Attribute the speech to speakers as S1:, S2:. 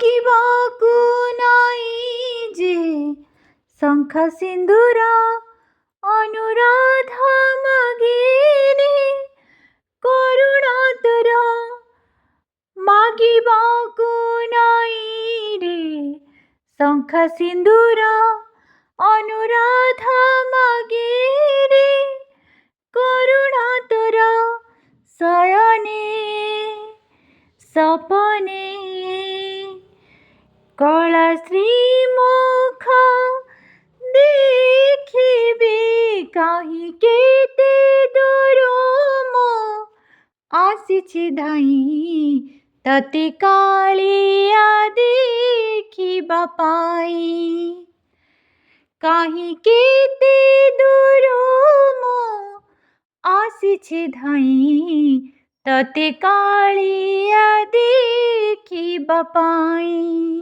S1: ମାଗିବାକୁ ନାଇଁ ଯେ ଶଙ୍ଖ ସିନ୍ଦୁର ଅନୁରାଧା ମାଗିରେ କରୁଣା ତୋର ମାଗିବାକୁ ନାଇଁ ରେ ଶଙ୍ଖ ସିନ୍ଦୁର ଅନୁରାଧା ମାଗିରେ କରୁଣା ତୋର ଶୟନେ ସପନେ କଳା ଶ୍ରୀମୁଖ ଦେଖିବି କାହିଁ କେତେ ଦୂର ମୁଁ ଆସିଛି ଧାଇଁ ତତେ କାଳିଆ ଦେଖିବା ପାଇଁ କାହିଁ କେତେ ଦୂର ମୁଁ ଆସିଛି ଧାଇଁ ତତେ କାଳିଆ ଦେଖିବା ପାଇଁ।